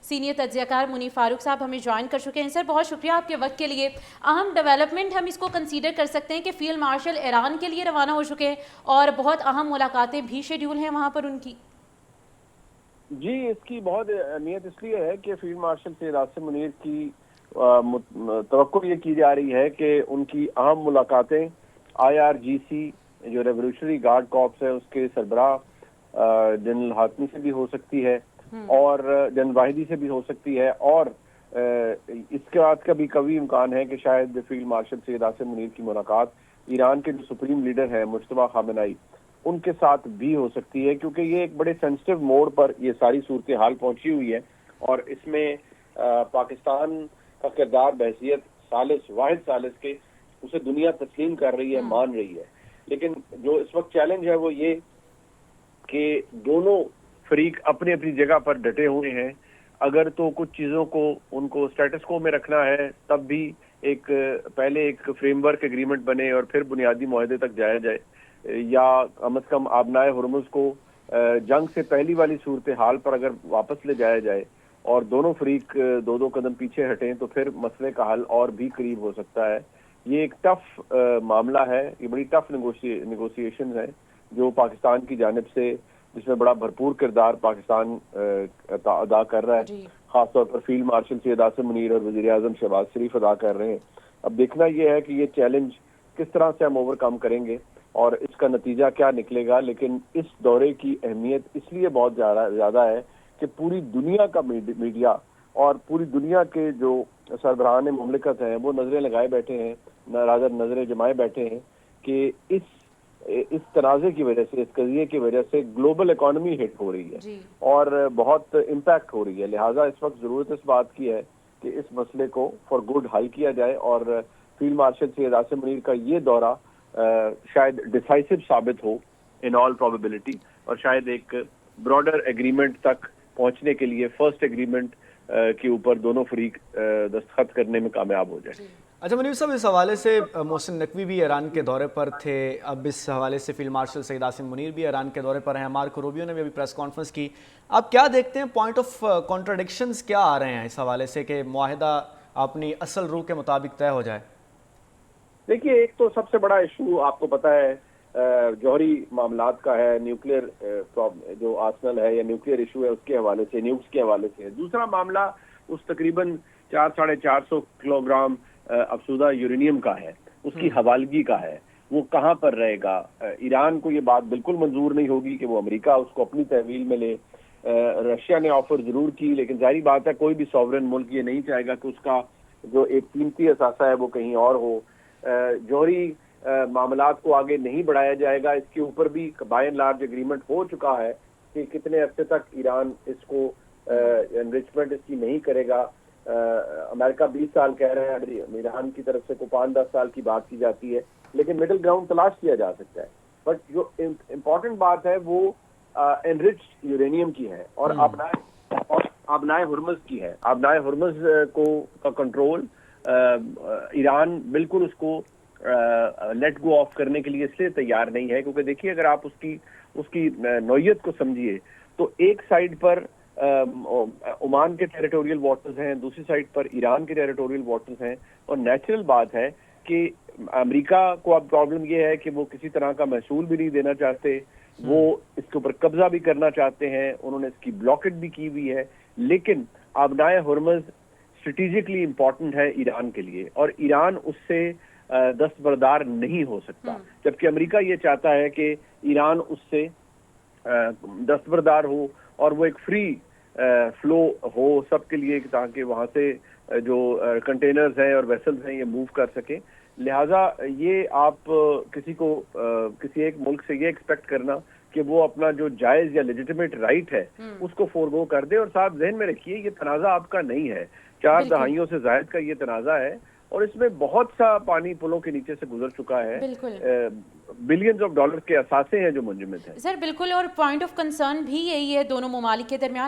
Senior تجزیہ کار منیب فاروق صاحب ہمیں جوائن کر چکے ہیں. سر بہت شکریہ آپ کے وقت کے لیے. اہم ڈیولپمنٹ ہم اس کو کنسیڈر کر سکتے ہیں کہ فیلڈ مارشل ایران کے لیے روانہ ہو چکے ہیں اور بہت اہم ملاقاتیں بھی شیڈیول ہیں وہاں پر ان کی. جی، اس کی بہت اہمیت اس لیے ہے کہ فیلڈ مارشل سید عاصم منیر کی توقع یہ کی جا رہی ہے کہ ان کی اہم ملاقاتیں IRGC جو ریولوشنری گارڈ کارپس ہے اس کے سربراہ جنرل ہاشمی سے بھی ہو سکتی ہے اور جنرل واحدی سے بھی ہو سکتی ہے، اور اس کے بعد کا بھی قوی امکان ہے کہ شاید فیلڈ مارشل سید عاصم منیر کی ملاقات ایران کے جو سپریم لیڈر ہیں مجتبیٰ خامنہئی ان کے ساتھ بھی ہو سکتی ہے، کیونکہ یہ ایک بڑے سینسٹیو موڑ پر یہ ساری صورتحال پہنچی ہوئی ہے اور اس میں پاکستان کا کردار بحیثیت واحد ثالث کے اسے دنیا تسلیم کر رہی ہے، مان رہی ہے. لیکن جو اس وقت چیلنج ہے وہ یہ کہ دونوں فریق اپنی اپنی جگہ پر ڈٹے ہوئے ہیں. اگر تو کچھ چیزوں کو ان کو سٹیٹس کو میں رکھنا ہے تب بھی پہلے ایک فریم ورک ایگریمنٹ بنے اور پھر بنیادی معاہدے تک جایا جائے، یا کم از کم آبنائے ہرمز کو جنگ سے پہلی والی صورتحال پر اگر واپس لے جایا جائے اور دونوں فریق دو قدم پیچھے ہٹیں تو پھر مسئلے کا حل اور بھی قریب ہو سکتا ہے. یہ ایک ٹف معاملہ ہے، یہ بڑی ٹف نیگوسیشنز ہیں جو پاکستان کی جانب سے، جس میں بڑا بھرپور کردار پاکستان ادا کر رہا ہے، خاص طور پر فیلڈ مارشل سید عاصم منیر اور وزیر اعظم شہباز شریف ادا کر رہے ہیں. اب دیکھنا یہ ہے کہ یہ چیلنج کس طرح سے ہم اوور کم کریں گے اور اس کا نتیجہ کیا نکلے گا. لیکن اس دورے کی اہمیت اس لیے بہت زیادہ ہے کہ پوری دنیا کا میڈیا اور پوری دنیا کے جو سربراہان مملکت ہیں وہ نظریں لگائے بیٹھے ہیں، نظریں جمائے بیٹھے ہیں کہ اس تنازع کی وجہ سے، اس قضیے کی وجہ سے گلوبل اکانومی ہٹ ہو رہی ہے اور بہت امپیکٹ ہو رہی ہے. لہٰذا اس وقت ضرورت اس بات کی ہے کہ اس مسئلے کو فار گڈ حل کیا جائے اور فیلڈ مارشل سید عاصم منیر کا یہ دورہ شاید ڈیسائسو ثابت ہو ان آل پروبیبلٹی، اور شاید ایک براڈر ایگریمنٹ تک پہنچنے کے لیے فرسٹ ایگریمنٹ کے اوپر دونوں فریق دستخط کرنے میں کامیاب ہو جائے. اچھا منیب صاحب، اس حوالے سے محسن نقوی بھی ایران کے دورے پر تھے، اب اس حوالے سے فیلڈ مارشل سید عاصم منیر بھی ایران کے دورے پر ہیں، مارکو روبیو نے بھی ابھی پریس کانفرنس کی. آپ کیا دیکھتے ہیں پوائنٹ آف کانٹراڈکشنز کیا آ رہے ہیں اس حوالے سے کہ معاہدہ اپنی اصل روح کے مطابق طے ہو جائے؟ دیکھیے، ایک تو سب سے بڑا ایشو آپ کو پتہ ہے جوہری معاملات کا ہے، نیوکلیئر جو آرسنل ہے یا نیوکلیئر ایشو ہے اس کے حوالے سے، نیوکس کے حوالے سے. دوسرا معاملہ اس تقریباً 400-450 کلو گرام افسودہ یورینیم کا ہے، اس کی حوالگی کا ہے. وہ کہاں پر رہے گا؟ ایران کو یہ بات بالکل منظور نہیں ہوگی کہ وہ امریکہ اس کو اپنی تحویل میں لے. رشیا نے آفر ضرور کی، لیکن ظاہری بات ہے کوئی بھی سوورن ملک یہ نہیں چاہے گا کہ اس کا جو ایک قیمتی اثاثہ ہے وہ کہیں اور ہو. جوہری معاملات کو آگے نہیں بڑھایا جائے گا. اس کے اوپر بھی بائی اینڈ لارج ایگریمنٹ ہو چکا ہے کہ کتنے عرصے تک ایران اس کو انرچمنٹ اس کی نہیں کرے گا. امریکہ 20 سال کہہ رہے ہیں، ایران کی طرف سے کو 5-10 سال کی بات کی جاتی ہے، لیکن مڈل گراؤنڈ تلاش کیا جا سکتا ہے. بٹ جو امپورٹنٹ بات ہے وہ انرچڈ یورینیم کی ہے اور آبنائے ہرمز کی ہے. آبنائے ہرمز کا کنٹرول ایران بالکل اس کو لیٹ گو آف کرنے کے لیے اس لیے تیار نہیں ہے کیونکہ دیکھیے اگر آپ اس کی نوعیت کو سمجھیے تو ایک سائڈ پر عمان کے ٹیریٹوریل واٹرز ہیں، دوسری سائڈ پر ایران کے ٹیریٹوریل واٹرز ہیں، اور نیچرل بات ہے کہ امریکہ کو اب پرابلم یہ ہے کہ وہ کسی طرح کا محصول بھی نہیں دینا چاہتے، وہ اس کے اوپر قبضہ بھی کرنا چاہتے ہیں، انہوں نے اس کی بلاکٹ بھی کی ہوئی ہے. لیکن آبنائے ہرمز اسٹریٹجکلی امپورٹنٹ ہے ایران کے لیے اور ایران اس سے دستبردار نہیں ہو سکتا، جبکہ امریکہ یہ چاہتا ہے کہ ایران اس سے دستبردار ہو اور وہ ایک فری فلو ہو سب کے لیے تاکہ وہاں سے جو کنٹینرز ہیں اور ویسلز ہیں یہ موو کر سکیں. لہٰذا یہ آپ کسی ایک ملک سے یہ ایکسپیکٹ کرنا کہ وہ اپنا جو جائز یا لیجیٹمیٹ رائٹ ہے اس کو فورگو کر دے. اور ساتھ ذہن میں رکھیے یہ تنازع آپ کا نہیں ہے، 4 دہائیوں سے زائد کا یہ تنازع ہے اور اس میں بہت سا پانی پلوں کے نیچے سے گزر چکا ہے. بلینز آف ڈالر کے اثاثے ہیں جو منجمد ہیں. سر بالکل، اور پوائنٹ آف کنسرن بھی یہی ہے دونوں ممالک کے درمیان.